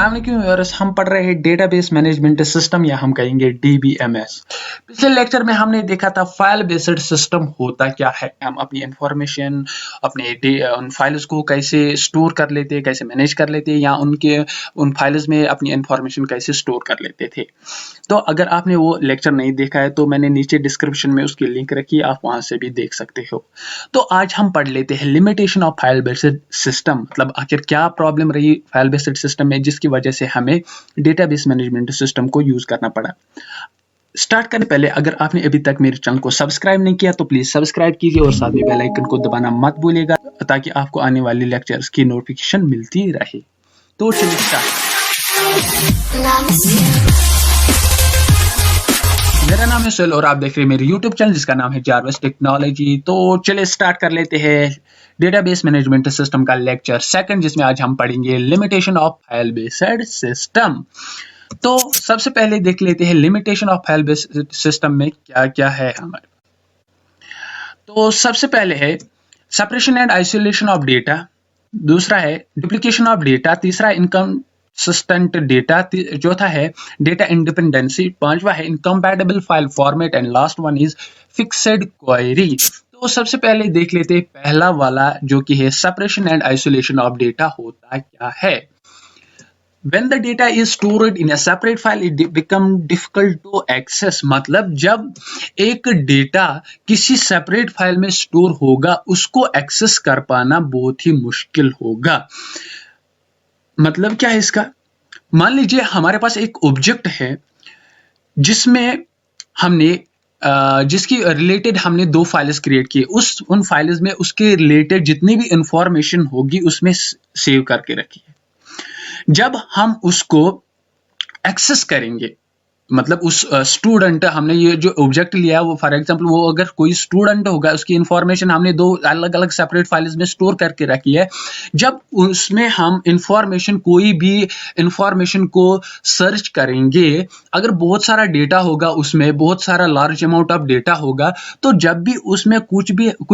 अस्सलाम वालेकुम व्यूअर्स, हम पढ़ रहे हैं डेटाबेस मैनेजमेंट सिस्टम या हम कहेंगे डीबीएमएस। पिछले लेक्चर में हमने देखा था फाइल बेस्ड सिस्टम होता क्या है। हम अपनी इंफॉर्मेशन उन फाइल्स को कैसे स्टोर कर लेते, कैसे मैनेज कर लेते या उन फाइल्स में अपनी इंफॉर्मेशन कैसे स्टोर कर लेते थे। तो अगर आपने वो लेक्चर नहीं देखा है तो मैंने नीचे डिस्क्रिप्शन में उसकी लिंक रखी है, आप वहां से भी देख सकते हो। तो आज हम पढ़ लेते हैं limitation of file based system, मतलब आखिर क्या प्रॉब्लम रही फाइल बेस्ड सिस्टम में जिसकी वजह से हमें डेटाबेस मैनेजमेंट सिस्टम को यूज करना पड़ा। स्टार्ट करने पहले अगर आपने अभी तक मेरे चैनल को सब्सक्राइब नहीं किया तो प्लीज सब्सक्राइब कीजिए और साथ में बेल आइकन को दबाना मत भूलिएगा ताकि आपको आने वाली लेक्चर्स की नोटिफिकेशन मिलती रहे। तो चलिए स्टार्ट। मेरा नाम है सोहेल और आप देख रहे हैं मेरे YouTube चैनल जिसका नाम है जारविस टेक्नोलॉजी। तो चलिए स्टार्ट कर लेते हैं डेटाबेस मैनेजमेंट सिस्टम का लेक्चर सेकंड, जिसमें आज हम पढ़ेंगे limitation of file based system. तो सबसे पहले देख लेते हैं limitation of file based system में क्या क्या है हमारे। तो सबसे पहले है separation and isolation of data, दूसरा है डुप्लीकेशन ऑफ डेटा, तीसरा इनकंसिस्टेंट डेटा, चौथा है डेटा इंडिपेंडेंसी, पांचवा है incompatible file format and last one is fixed query. तो सबसे पहले देख लेते हैं पहला वाला जो कि है separation and isolation of data होता क्या है। When the data is stored in a separate file, it become difficult to access। मतलब जब एक डेटा किसी सेपरेट फाइल में स्टोर होगा उसको एक्सेस कर पाना बहुत ही मुश्किल होगा। मतलब क्या है इसका, मान लीजिए हमारे पास एक ऑब्जेक्ट है जिसमें हमने जिसकी रिलेटेड हमने दो फाइल्स क्रिएट किए, उन फाइल्स में उसके रिलेटेड जितनी भी इंफॉर्मेशन होगी उसमें सेव करके रखी है। जब हम उसको एक्सेस करेंगे, मतलब उस स्टूडेंट, हमने ये जो ऑब्जेक्ट लिया वो फॉर एग्जांपल वो अगर कोई स्टूडेंट होगा उसकी इंफॉर्मेशन हमने दो अलग अलग सेपरेट फाइल्स में स्टोर करके रखी है। जब उसमें हम इंफॉर्मेशन कोई भी इंफॉर्मेशन को सर्च करेंगे, अगर बहुत सारा डेटा होगा उसमें बहुत सारा लार्ज अमाउंट ऑफ डेटा होगा, तो जब भी उसमें कुछ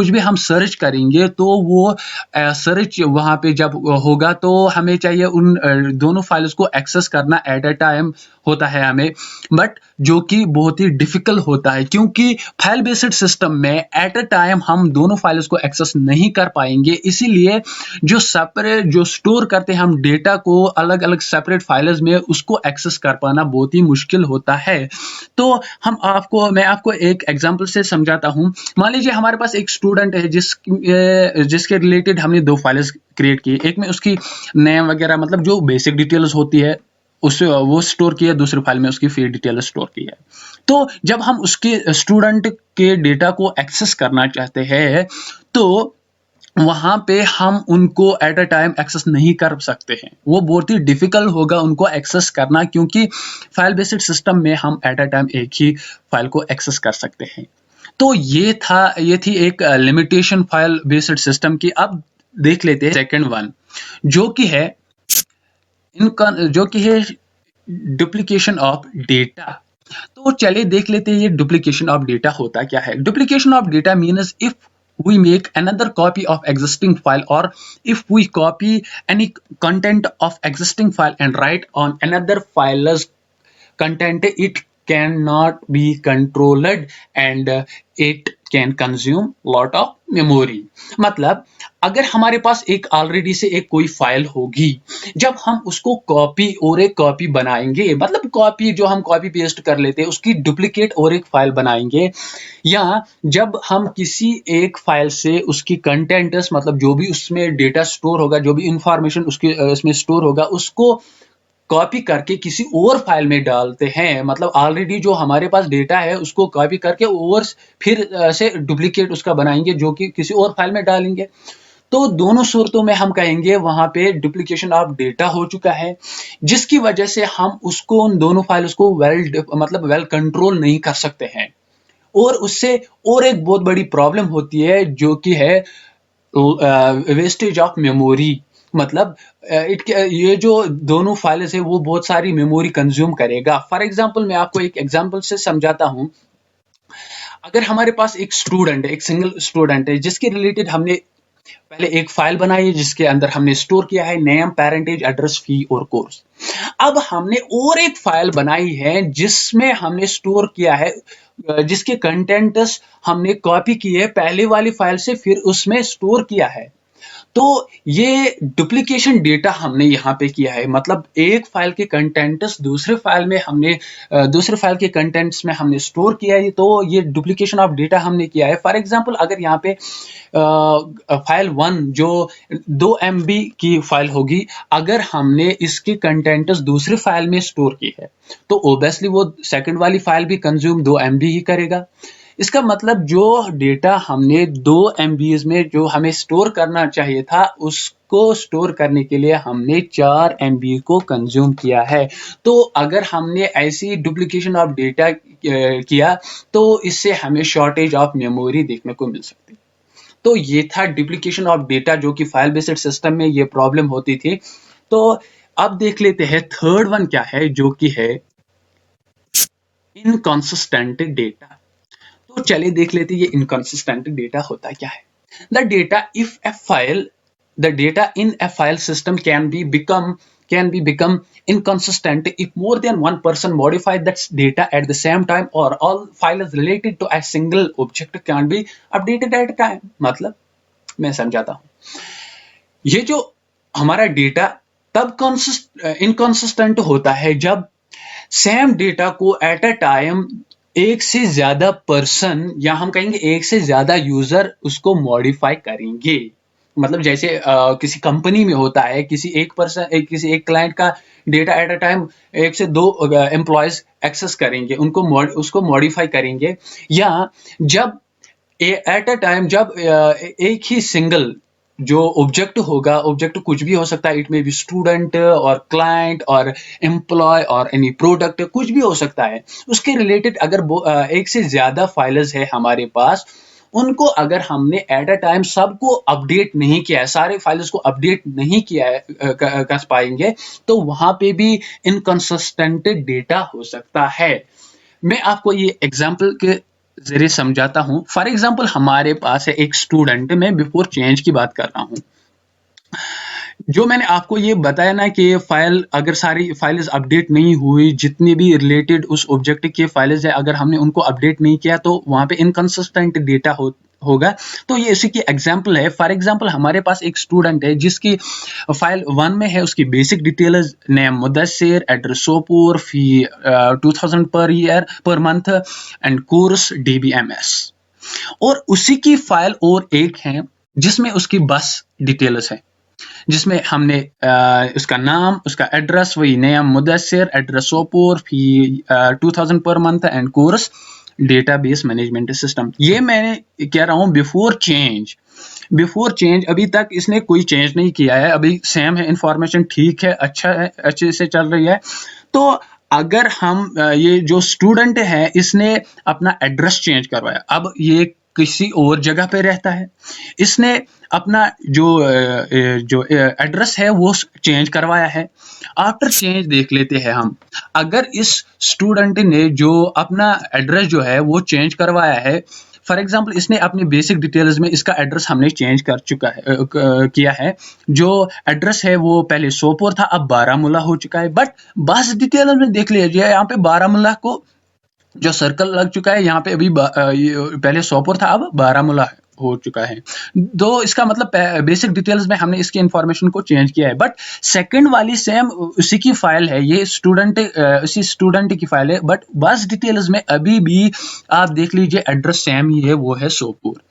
भी हम सर्च करेंगे तो वो सर्च वहां पे जब होगा तो हमें चाहिए उन दोनों फाइल्स को एक्सेस करना एट अ टाइम होता है हमें, बट जो कि बहुत ही डिफिकल्ट होता है क्योंकि फाइल बेस्ड सिस्टम में एट अ टाइम हम दोनों फाइल्स को एक्सेस नहीं कर पाएंगे। इसीलिए जो स्टोर करते हैं हम डेटा को अलग अलग सेपरेट फाइल्स में, उसको एक्सेस कर पाना बहुत ही मुश्किल होता है। तो मैं आपको एक एग्जांपल से समझाता हूं। मान लीजिए हमारे पास एक स्टूडेंट है जिसके रिलेटेड हमने दो फाइल्स क्रिएट की, एक में उसकी नेम वगैरह मतलब जो बेसिक डिटेल्स होती है उसे वो स्टोर किया, दूसरी फाइल में उसकी फी डिटेल स्टोर की है। तो जब हम उसके स्टूडेंट के डेटा को एक्सेस करना चाहते हैं तो वहां पे हम उनको एट अ टाइम एक्सेस नहीं कर सकते हैं, वो बहुत ही डिफिकल्ट होगा उनको एक्सेस करना क्योंकि फाइल बेस्ड सिस्टम में हम एट अ टाइम एक ही फाइल को एक्सेस कर सकते हैं। तो ये थी एक लिमिटेशन फाइल बेस्ड सिस्टम की। अब देख लेते हैं सेकंड वन जो कि है डुप्लीकेशन ऑफ डेटा। तो चलिए देख लेते हैं ये डुप्लीकेशन ऑफ डेटा होता क्या है। Duplication of data means if we make another copy of existing file or if we copy any content of existing file and write on another file's content, it cannot be controlled and it can consume lot of memory। मतलब अगर हमारे पास एक already से एक कोई file होगी, जब हम उसको कॉपी और एक कॉपी बनाएंगे, मतलब कॉपी जो हम कॉपी पेस्ट कर लेते हैं उसकी डुप्लीकेट और एक फाइल बनाएंगे, या जब हम किसी एक फाइल से उसकी कंटेंट्स मतलब जो भी उसमें डेटा स्टोर होगा, जो भी इंफॉर्मेशन उसके उसमें स्टोर होगा उसको कॉपी करके किसी और फाइल में डालते हैं, मतलब ऑलरेडी जो हमारे पास डेटा है उसको कॉपी करके और फिर से डुप्लीकेट उसका बनाएंगे जो कि किसी और फाइल में डालेंगे। तो दोनों सूरतों में हम कहेंगे वहां पे डुप्लीकेशन ऑफ डेटा हो चुका है, जिसकी वजह से हम उसको उन दोनों फाइल्स को वेल कंट्रोल नहीं कर सकते हैं। और उससे और एक बहुत बड़ी प्रॉब्लम होती है जो कि है वेस्टेज ऑफ मेमोरी। मतलब ये जो दोनों फाइल्स है वो बहुत सारी मेमोरी कंज्यूम करेगा। फॉर एग्जांपल मैं आपको एक एग्जांपल से समझाता हूं। अगर हमारे पास एक स्टूडेंट है, एक सिंगल स्टूडेंट है जिसके रिलेटेड हमने पहले एक फाइल बनाई है जिसके अंदर हमने स्टोर किया है नेम, पेरेंटेज, एड्रेस, फी और कोर्स। अब हमने और एक फाइल बनाई है जिसमें हमने स्टोर किया है जिसके कंटेंट्स हमने कॉपी किए पहले वाली फाइल से, फिर उसमें स्टोर किया है। तो ये डुप्लीकेशन डेटा हमने यहाँ पे किया है, मतलब एक फाइल के कंटेंट्स दूसरे फाइल में हमने दूसरे फाइल के कंटेंट्स में हमने स्टोर किया है, तो ये डुप्लीकेशन ऑफ डेटा हमने किया है। फॉर एग्जांपल अगर यहाँ पे फाइल 1 जो 2 MB की फाइल होगी, अगर हमने इसके कंटेंट्स दूसरे फाइल में स्टोर की है तो ओबियसली वो सेकंड वाली फाइल भी कंज्यूम 2 MB ही करेगा। इसका मतलब जो डेटा हमने 2 MBs में जो हमें स्टोर करना चाहिए था, उसको स्टोर करने के लिए हमने 4 MB को कंज्यूम किया है। तो अगर हमने ऐसी डुप्लीकेशन ऑफ डेटा किया तो इससे हमें शॉर्टेज ऑफ मेमोरी देखने को मिल सकती है। तो ये था डुप्लीकेशन ऑफ डेटा जो कि फाइल बेस्ड सिस्टम में ये प्रॉब्लम होती थी। तो अब देख लेते हैं थर्ड वन क्या है, जो कि है इनकंसिस्टेंट डेटा। तो चलिए देख लेते हैं ये इनकंसिस्टेंट डेटा होता क्या है। The data if A file the data in a file system can be become inconsistent if more than one person modify that data at the same time, or all files related to a single object can be updated at a time। मतलब मैं समझाता हूँ, ये जो हमारा data तब inconsistent होता है जब सेम डेटा को एट अ टाइम एक से ज्यादा पर्सन, या हम कहेंगे एक से ज्यादा यूजर उसको मॉडिफाई करेंगे। मतलब जैसे किसी कंपनी में होता है, किसी एक क्लाइंट का डेटा एट अ टाइम एक से दो एम्प्लॉयज एक्सेस करेंगे, उसको मॉडिफाई करेंगे, या जब एट अ टाइम जब एक ही सिंगल जो ऑब्जेक्ट होगा, ऑब्जेक्ट कुछ भी हो सकता है, इट में बी स्टूडेंट और क्लाइंट और एम्प्लॉय और एनी प्रोडक्ट, कुछ भी हो सकता है, उसके रिलेटेड अगर एक से ज्यादा फाइल्स है हमारे पास, उनको अगर हमने एट अ टाइम सबको अपडेट नहीं किया है, सारे फाइल्स को अपडेट नहीं किया है कर पाएंगे, तो वहां पे भी इनकंसिस्टेंट डेटा हो सकता है। मैं आपको ये एग्जांपल के जरिए समझाता हूं। फॉर एग्जांपल हमारे पास है एक स्टूडेंट, मैं बिफोर चेंज की बात कर रहा हूं। जो मैंने आपको ये बताया ना कि फाइल अगर सारी फाइल्स अपडेट नहीं हुई, जितनी भी रिलेटेड उस ऑब्जेक्ट के फाइल्स है, अगर हमने उनको अपडेट नहीं किया तो वहां पे इनकंसिस्टेंट डेटा होगा। तो ये इसी की एग्जांपल है। फॉर एग्जांपल हमारे पास एक स्टूडेंट है जिसकी फाइल 1 में है उसकी basic details, name Mudassir, address Sopore, fee 2000 per year per month and course DBMS। और उसी की फाइल और एक है जिसमें उसकी बस डिटेल्स है, जिसमें हमने उसका नाम, उसका एड्रेस, वही name Mudassir, address Sopore, fee 2000 per month and course database management system. ये मैंने कह रहा हूँ बिफोर चेंज, अभी तक इसने कोई चेंज नहीं किया है, अभी सेम है, इंफॉर्मेशन ठीक है, अच्छा है, अच्छे से चल रही है। तो अगर हम ये जो स्टूडेंट है इसने अपना एड्रेस चेंज करवाया, अब ये किसी और जगह पे रहता है, इसने अपना जो एड्रेस है वो चेंज करवाया है। आफ्टर चेंज देख लेते हैं हम, अगर इस स्टूडेंट ने जो अपना एड्रेस जो है वो चेंज करवाया है, फॉर एग्जांपल इसने अपनी बेसिक डिटेल्स में इसका एड्रेस हमने चेंज कर चुका है, किया है, जो एड्रेस है वो पहले सोपोर था, अब बारामूला हो चुका है। बट बस डिटेल्स में देख लीजिए, यहाँ पे बारामूला को जो सर्कल लग चुका है, यहाँ पे अभी पहले सोपोर था, अब बारामूला हो चुका है। तो इसका मतलब बेसिक डिटेल्स में हमने इसकी इंफॉर्मेशन को चेंज किया है, बट सेकंड वाली सेम उसी की फाइल है, ये उसी स्टूडेंट की फाइल है, बट बस डिटेल्स में अभी भी आप देख लीजिए एड्रेस सेम ही है, वो है सोपोर।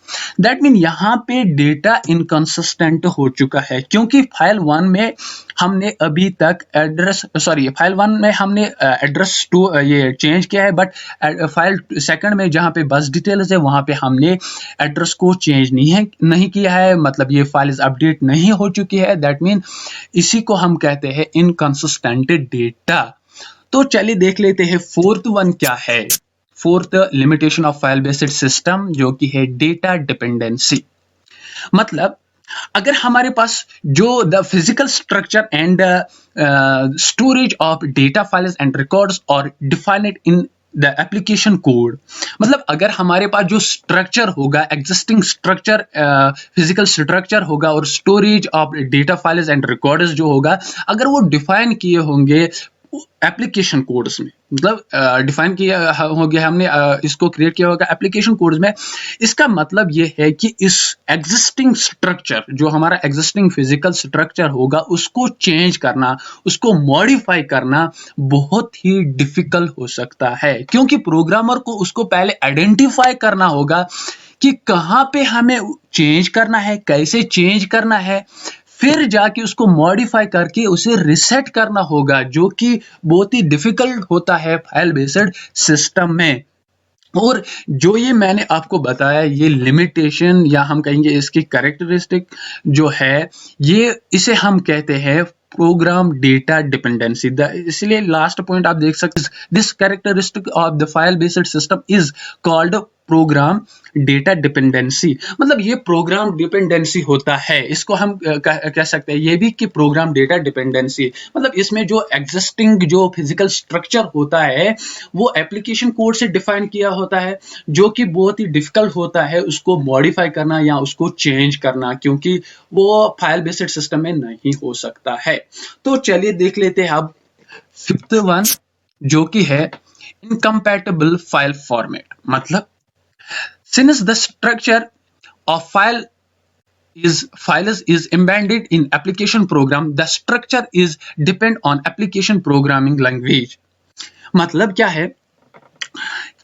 दैट मीन यहाँ पे डेटा इनकंसिस्टेंट हो चुका है, क्योंकि फाइल 1 में हमने अभी तक फाइल 1 में हमने एड्रेस ये चेंज किया है, बट फाइल सेकंड में जहाँ पे बस डिटेल्स है वहां पे हमने एड्रेस को चेंज नहीं किया है, मतलब ये फाइल अपडेट नहीं हो चुकी है। दैट मीन इसी को हम कहते हैं इनकंसिस्टेंट डेटा। तो चलिए देख लेते हैं फोर्थ वन क्या है। Fourth limitation of file based system जो कि है डेटा डिपेंडेंसी। मतलब अगर हमारे पास जो the physical structure and storage of data files and records और defined in the application code, मतलब अगर हमारे पास जो स्ट्रक्चर होगा, एग्जिस्टिंग स्ट्रक्चर, फिजिकल स्ट्रक्चर होगा और storage of data files and records जो होगा, अगर वो डिफाइन किए होंगे एप्लीकेशन कोड्स में, मतलब डिफाइन किया हो गया, हमने इसको क्रिएट किया होगा एप्लीकेशन कोड्स में, इसका मतलब ये है कि इस एग्जिस्टिंग स्ट्रक्चर, जो हमारा एग्जिस्टिंग फिजिकल स्ट्रक्चर होगा, उसको चेंज करना, उसको मॉडिफाई करना बहुत ही डिफिकल्ट हो सकता है, क्योंकि प्रोग्रामर को उसको पहले आइडेंटिफाई करना होगा कि कहाँ पे हमें चेंज करना है, कैसे चेंज करना है, फिर जाके उसको मॉडिफाई करके उसे रिसेट करना होगा, जो कि बहुत ही डिफिकल्ट होता है फाइल बेस्ड सिस्टम में। और जो ये मैंने आपको बताया, ये लिमिटेशन या हम कहेंगे इसकी कैरेक्टरिस्टिक जो है, ये इसे हम कहते हैं प्रोग्राम डेटा डिपेंडेंसी। इसलिए लास्ट पॉइंट आप देख सकते हैं, this characteristic of the file based system is called program data dependency. मतलब ये प्रोग्राम डिपेंडेंसी होता है, इसको हम कह सकते हैं ये भी कि प्रोग्राम डेटा डिपेंडेंसी, मतलब इसमें जो एग्जिस्टिंग जो फिजिकल स्ट्रक्चर होता है वो एप्लीकेशन कोड से डिफाइन किया होता है, जो कि बहुत ही डिफिकल्ट होता है उसको मॉडिफाई करना या उसको चेंज करना, क्योंकि वो फाइल बेस्ड सिस्टम में नहीं हो सकता है। तो चलिए देख लेते हैं अब फिफ्थ वन, जो कि है इनकम्पैटिबल फाइल फॉर्मेट। मतलब since the structure of files is embedded in application program, the structure is depend on application programming language। मतलब क्या है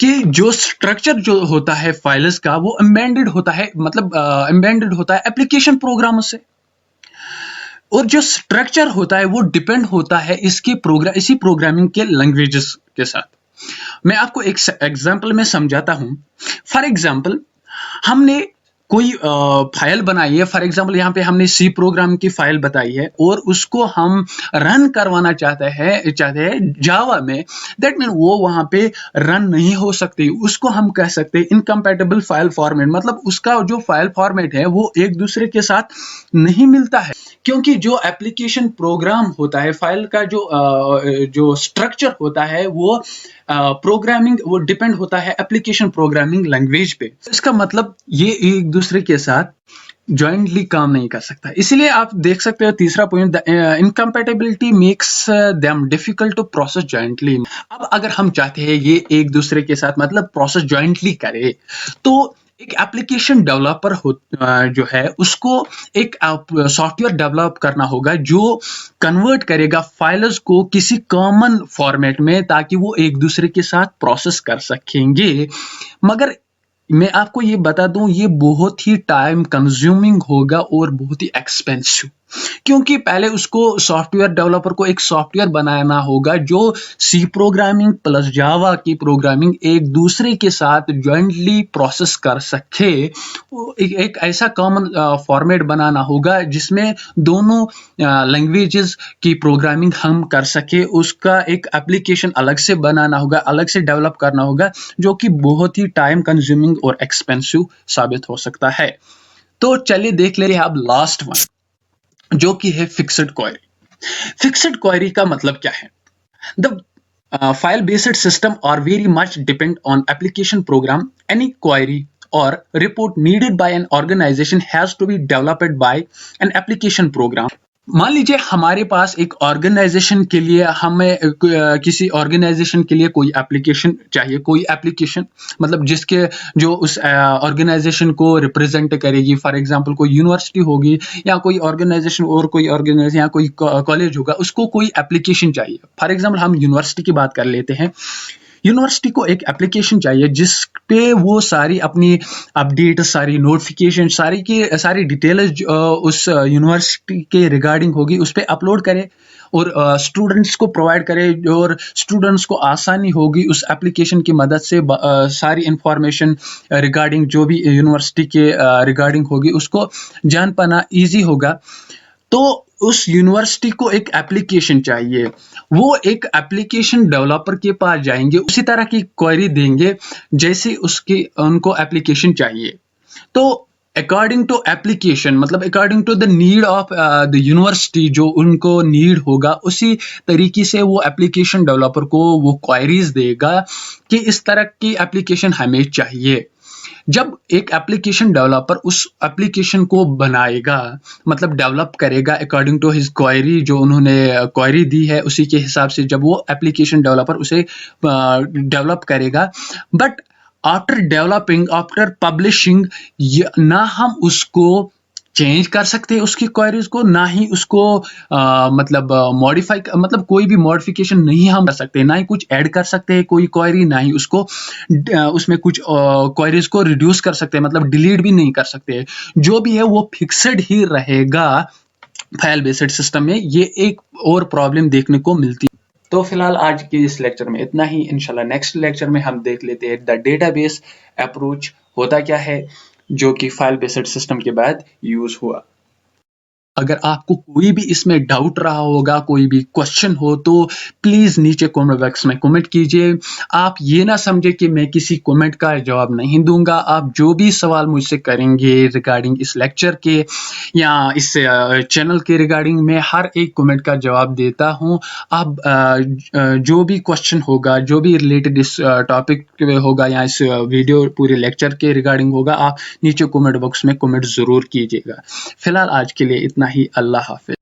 कि जो स्ट्रक्चर जो होता है फाइल्स का, वो एम्बेडेड होता है, मतलब एम्बेडेड होता है एप्लीकेशन प्रोग्राम से, और जो स्ट्रक्चर होता है वो डिपेंड होता है इसी प्रोग्रामिंग के लैंग्वेजेस के साथ। मैं आपको एक एग्जांपल में समझाता हूं। फॉर एग्जांपल, हमने कोई फाइल बनाई है, फॉर एग्जांपल यहाँ पे हमने सी प्रोग्राम की फाइल बताई है और उसको हम रन करवाना चाहते हैं जावा में, दैट मीन वो वहां पे रन नहीं हो सकती, उसको हम कह सकते हैं इनकम्पैटिबल फाइल फॉर्मेट। मतलब उसका जो फाइल फॉर्मेट है वो एक दूसरे के साथ नहीं मिलता है, क्योंकि जो एप्लीकेशन प्रोग्राम होता है, फाइल का जो स्ट्रक्चर होता है वो प्रोग्रामिंग वो डिपेंड होता है एप्लीकेशन प्रोग्रामिंग लैंग्वेज पे। इसका मतलब ये एक दूसरे के साथ जॉइंटली काम नहीं कर सकता। इसलिए आप देख सकते हो तीसरा point, incompatibility makes them difficult to process jointly. अब अगर हम चाहते हैं ये एक दूसरे के साथ मतलब प्रोसेस जॉइंटली करे, तो एक एप्लीकेशन डेवलपर जो है उसको एक सॉफ्टवेयर डेवलप करना होगा जो कन्वर्ट करेगा फाइल्स को किसी कॉमन फॉर्मेट में, ताकि वो एक दूसरे के साथ प्रोसेस कर सकेंगे। मगर मैं आपको ये बता दूं, ये बहुत ही टाइम कंज्यूमिंग होगा और बहुत ही एक्सपेंसिव, क्योंकि पहले उसको सॉफ्टवेयर डेवलपर को एक सॉफ्टवेयर बनाना होगा जो सी प्रोग्रामिंग प्लस जावा की प्रोग्रामिंग एक दूसरे के साथ जॉइंटली प्रोसेस कर सके। एक ऐसा कॉमन फॉर्मेट बनाना होगा जिसमें दोनों लैंग्वेजेस की प्रोग्रामिंग हम कर सके। उसका एक एप्लीकेशन अलग से बनाना होगा, अलग से डेवलप करना होगा, जो कि बहुत ही टाइम कंज्यूमिंग और एक्सपेंसिव साबित हो सकता है। तो चलिए देख लेते हैं अब लास्ट वन, जो कि है फिक्स्ड क्वेरी। फिक्स्ड क्वेरी का मतलब क्या है? The file based system are very much depend on application program. Any query or report needed by an organization has to be developed by an application program। मान लीजिए हमारे पास एक organisation के लिए, हमें किसी ऑर्गेनाइजेशन के लिए कोई एप्लीकेशन चाहिए, कोई एप्लीकेशन मतलब जिसके जो उस ऑर्गेनाइजेशन को रिप्रेजेंट करेगी। फॉर एग्जांपल कोई यूनिवर्सिटी होगी या कोई ऑर्गेनाइजेशन और कोई ऑर्गेनाइजेशन या कोई कॉलेज होगा, उसको कोई एप्लीकेशन चाहिए। फॉर एग्जांपल हम यूनिवर्सिटी की बात कर लेते हैं। यूनिवर्सिटी को एक एप्लीकेशन चाहिए जिस पे वो सारी अपनी अपडेट, सारी नोटिफिकेशन, सारी डिटेल्स उस यूनिवर्सिटी के रिगार्डिंग होगी उस पे अपलोड करे और स्टूडेंट्स को प्रोवाइड करे, और स्टूडेंट्स को आसानी होगी उस एप्लीकेशन की मदद से सारी इंफॉर्मेशन रिगार्डिंग जो भी यूनिवर्सिटी के रिगार्डिंग होगी उसको जान पाना ईजी होगा। तो उस यूनिवर्सिटी को एक एप्लीकेशन चाहिए, वो एक एप्लीकेशन डेवलपर के पास जाएंगे, उसी तरह की क्वेरी देंगे जैसे उनको एप्लीकेशन चाहिए। तो अकॉर्डिंग टू एप्लीकेशन, मतलब according to the need of the university, जो उनको नीड होगा उसी तरीके से वो एप्लीकेशन डेवलपर को वो क्वेरीज देगा कि इस तरह की एप्लीकेशन हमें चाहिए। जब एक एप्लीकेशन डेवलपर उस एप्लीकेशन को बनाएगा, मतलब डेवलप करेगा अकॉर्डिंग टू हिज क्वेरी, जो उन्होंने क्वेरी दी है उसी के हिसाब से जब वो एप्लीकेशन डेवलपर उसे डेवलप करेगा, but after developing, after publishing, ना हम उसको चेंज कर सकते हैं उसकी क्वेरीज को, ना ही उसको मतलब मॉडिफाई, मतलब कोई भी मॉडिफिकेशन नहीं हम कर सकते, ना ही कुछ ऐड कर सकते हैं कोई क्वेरी, ना ही उसको उसमें कुछ क्वेरीज को रिड्यूस कर सकते हैं, मतलब डिलीट भी नहीं कर सकते। जो भी है वो फिक्सड ही रहेगा फाइल बेस्ड सिस्टम में। ये एक और प्रॉब्लम देखने को मिलती है। तो फिलहाल आज के इस लेक्चर में इतना ही। इंशाल्लाह नेक्स्ट लेक्चर में हम देख लेते हैं द डेटाबेस अप्रोच होता क्या है, जो कि फाइल बेस्ड सिस्टम के बाद यूज हुआ। अगर आपको कोई भी इसमें डाउट रहा होगा, कोई भी क्वेश्चन हो, तो प्लीज नीचे कमेंट बॉक्स में कमेंट कीजिए। आप ये ना समझे कि मैं किसी कमेंट का जवाब नहीं दूंगा। आप जो भी सवाल मुझसे करेंगे रिगार्डिंग इस लेक्चर के या इस चैनल के रिगार्डिंग, मैं हर एक कमेंट का जवाब देता हूं। आप जो भी क्वेश्चन होगा, जो भी रिलेटेड इस टॉपिक होगा या इस वीडियो पूरे लेक्चर के रिगार्डिंग होगा, आप नीचे कमेंट बॉक्स में कमेंट जरूर कीजिएगा। फिलहाल आज के लिए इतना ही। अल्लाह हाफिज।